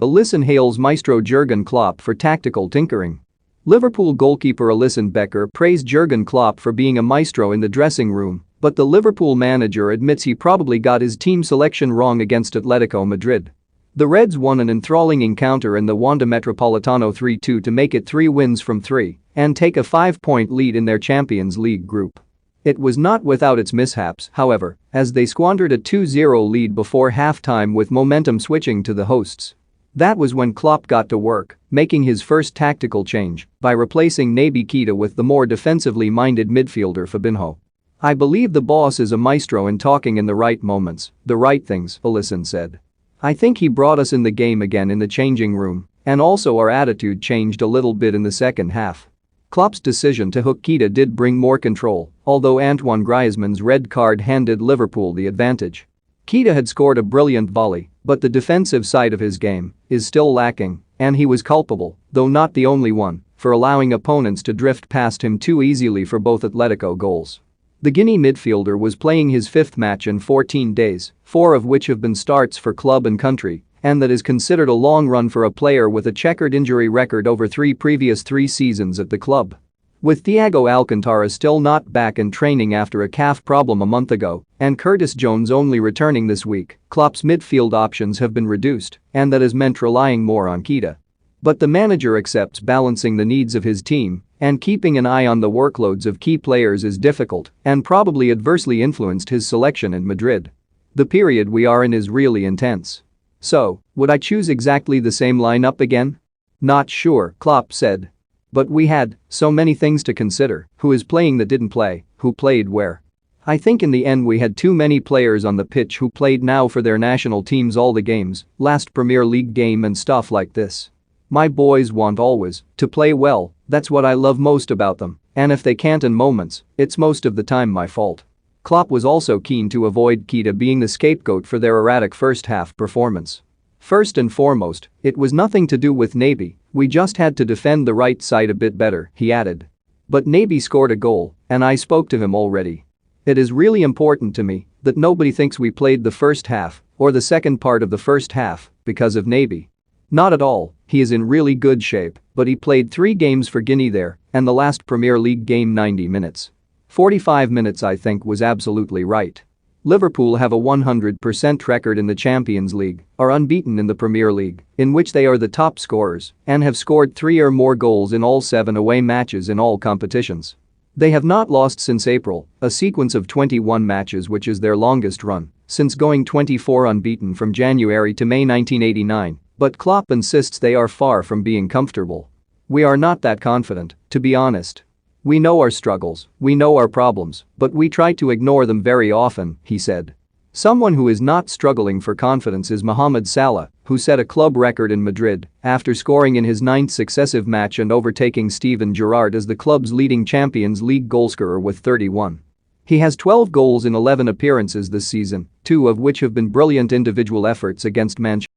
Alisson hails maestro Jurgen Klopp for tactical tinkering. Liverpool goalkeeper Alisson Becker praised Jurgen Klopp for being a maestro in the dressing room, but the Liverpool manager admits he probably got his team selection wrong against Atletico Madrid. The Reds won an enthralling encounter in the Wanda Metropolitano 3-2 to make it 3 wins from 3 and take a 5-point lead in their Champions League group. It was not without its mishaps, however, as they squandered a 2-0 lead before halftime with momentum switching to the hosts. That was when Klopp got to work, making his first tactical change by replacing Naby Keita with the more defensively minded midfielder Fabinho. "I believe the boss is a maestro in talking in the right moments, the right things," Alisson said. "I think he brought us in the game again in the changing room, and also our attitude changed a little bit in the second half." Klopp's decision to hook Keita did bring more control, although Antoine Griezmann's red card handed Liverpool the advantage. Keita had scored a brilliant volley, but the defensive side of his game is still lacking, and he was culpable, though not the only one, for allowing opponents to drift past him too easily for both Atletico goals. The Guinea midfielder was playing his 5th match in 14 days, 4 of which have been starts for club and country, and that is considered a long run for a player with a checkered injury record over 3 previous seasons at the club. With Thiago Alcantara still not back in training after a calf problem a month ago and Curtis Jones only returning this week, Klopp's midfield options have been reduced, and that has meant relying more on Keita. But the manager accepts balancing the needs of his team and keeping an eye on the workloads of key players is difficult and probably adversely influenced his selection in Madrid. "The period we are in is really intense. So, would I choose exactly the same lineup again? Not sure," Klopp said. "But we had so many things to consider: who is playing that didn't play, who played where. I think in the end we had too many players on the pitch who played now for their national teams all the games, last Premier League game and stuff like this. My boys want always to play well, that's what I love most about them, and if they can't in moments, it's most of the time my fault." Klopp was also keen to avoid Keita being the scapegoat for their erratic first-half performance. "First and foremost, it was nothing to do with Naby, we just had to defend the right side a bit better," he added. "But Naby scored a goal, and I spoke to him already. It is really important to me that nobody thinks we played the first half or the second part of the first half because of Naby. Not at all, he is in really good shape, but he played 3 games for Guinea there, and the last Premier League game 90 minutes. 45 minutes I think was absolutely right. Liverpool have a 100% record in the Champions League, are unbeaten in the Premier League, in which they are the top scorers, and have scored 3 or more goals in all 7 away matches in all competitions. They have not lost since April, a sequence of 21 matches which is their longest run, since going 24 unbeaten from January to May 1989, but Klopp insists they are far from being comfortable. "We are not that confident, to be honest. We know our struggles, we know our problems, but we try to ignore them very often," he said. Someone who is not struggling for confidence is Mohamed Salah, who set a club record in Madrid after scoring in his 9th successive match and overtaking Steven Gerrard as the club's leading Champions League goalscorer with 31. He has 12 goals in 11 appearances this season, 2 of which have been brilliant individual efforts against Manchester